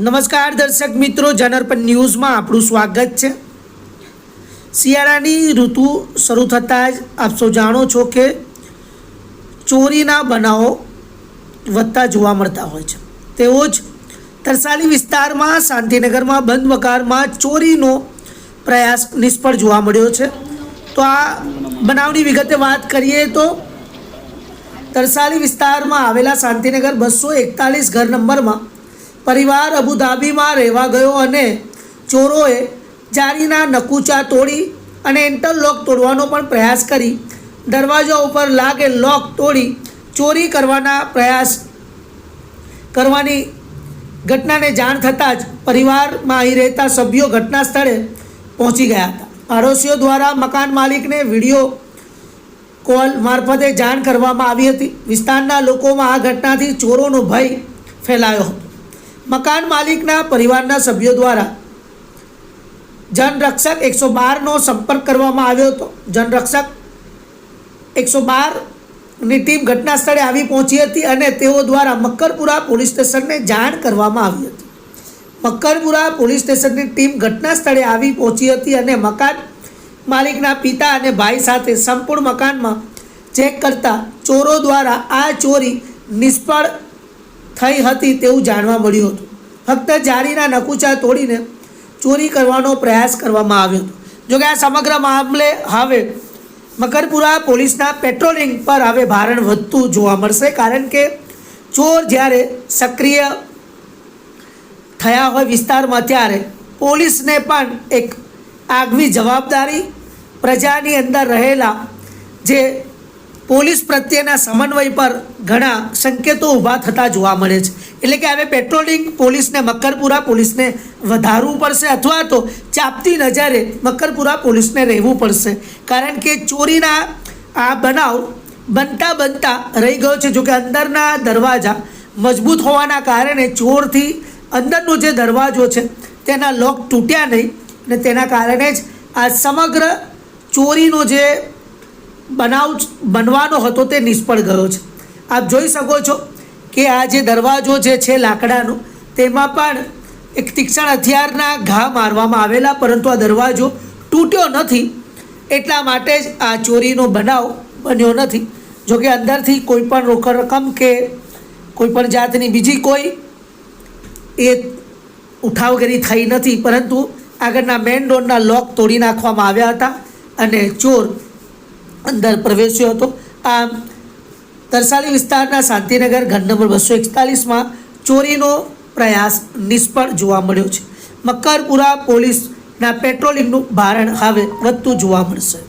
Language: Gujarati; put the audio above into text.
નમસ્કાર દર્શક મિત્રો, જનઅર્પણ ન્યૂઝમાં આપણું સ્વાગત છે। શિયાળાની ઋતુ શરૂ થતાં જ આપ સૌ જાણો છો કે ચોરીના બનાવો વધતા જોવા મળતા હોય છે। તેવો જ તરસાલી વિસ્તારમાં શાંતિનગરમાં બંધ મકાનમાં ચોરીનો પ્રયાસ નિષ્ફળ જોવા મળ્યો છે। તો આ બનાવની વિગતે વાત કરીએ તો તરસાલી વિસ્તારમાં આવેલા શાંતિનગર 241 ઘર નંબરમાં પરિવાર અબુધાબીમાં રહેવા ગયો અને ચોરોએ જારીના નકુચા તોડી અને ઇન્ટરલોક તોડવાનો પણ પ્રયાસ કરી દરવાજા ઉપર લાગે લોક તોડી ચોરી કરવાના પ્રયાસ કરવાની ઘટનાને જાણ થતાં જ પરિવારમાં અહીં રહેતા સભ્યો ઘટના સ્થળે પહોંચી ગયા હતા। પાડોશીઓ દ્વારા મકાન માલિકને વિડીયો કોલ મારફતે જાણ કરવામાં આવી હતી। વિસ્તારના લોકોમાં આ ઘટનાથી ચોરોનો ભય ફેલાયો હતો। મકાન માલિકના પરિવારના સભ્યો દ્વારા જનરક્ષક 112નો સંપર્ક કરવામાં આવ્યો હતો। જનરક્ષક 112ની ટીમ ઘટના સ્થળે આવી પહોંચી હતી અને તેઓ દ્વારા મક્કરપુરા પોલીસ સ્ટેશનને જાણ કરવામાં આવી હતી। મક્કરપુરા પોલીસ સ્ટેશનની ટીમ ઘટના સ્થળે આવી પહોંચી હતી અને મકાન માલિકના પિતા અને ભાઈ સાથે સંપૂર્ણ મકાનમાં ચેક કરતા ચોરો દ્વારા આ ચોરી નિષ્ફળ થઈ હતી તેવું જાણવા મળ્યું હતું। ફક્ત જારીના નકુચા તોડીને ચોરી કરવાનો પ્રયાસ કરવામાં આવ્યો હતો। જોકે આ સમગ્ર મામલે હવે મકરપુરા પોલીસના પેટ્રોલિંગ પર હવે ભારણ વધતું જોવા મળશે, કારણ કે ચોર જ્યારે સક્રિય થયા હોય વિસ્તારમાં ત્યારે પોલીસને પણ એક આગવી જવાબદારી પ્રજાની અંદર રહેલા જે પોલીસ પ્રત્યેના સમન્વય પર ઘણા સંકેતો ઊભા થતા જોવા મળે છે। એટલે કે હવે પેટ્રોલિંગ પોલીસને મક્કરપુરા પોલીસને વધારવું પડશે અથવા તો ચાપતી નજરે મક્કરપુરા પોલીસને રહેવું પડશે, કારણ કે ચોરીના આ બનાવ બનતા રહી ગયો છે। જોકે અંદરના દરવાજા મજબૂત હોવાના કારણે ચોરથી અંદરનો જે દરવાજો છે તેના લોક તૂટ્યા નહીં અને તેના કારણે જ આ સમગ્ર ચોરીનો જે બનાવ બનવાનો હતો તે નિષ્ફળ ગયો છે। આપ જોઈ શકો છો કે આ જે દરવાજો જે છે લાકડાનો, તેમાં પણ એક તીક્ષ્ણ હથિયારના ઘા મારવામાં આવેલા, પરંતુ આ દરવાજો તૂટ્યો નથી, એટલા માટે જ આ ચોરીનો બનાવ બન્યો નથી। જોકે અંદરથી કોઈ પણ રોકડ રકમ કે કોઈ પણ જાતની બીજી કોઈ એ ઉઠાવગીરી થઈ નથી, પરંતુ આગળના મેઇન ડોરના લોક તોડી નાખવામાં આવ્યા હતા અને ચોર અંદર પ્રવેશ્યો હતો। આમ તરસાલી વિસ્તારના શાંતિનગર ઘર નંબર 241માં ચોરીનો પ્રયાસ નિષ્ફળ જોવા મળ્યો છે। મક્કરપુરા પોલીસના પેટ્રોલિંગનું ભારણ હવે વધતું જોવા મળશે।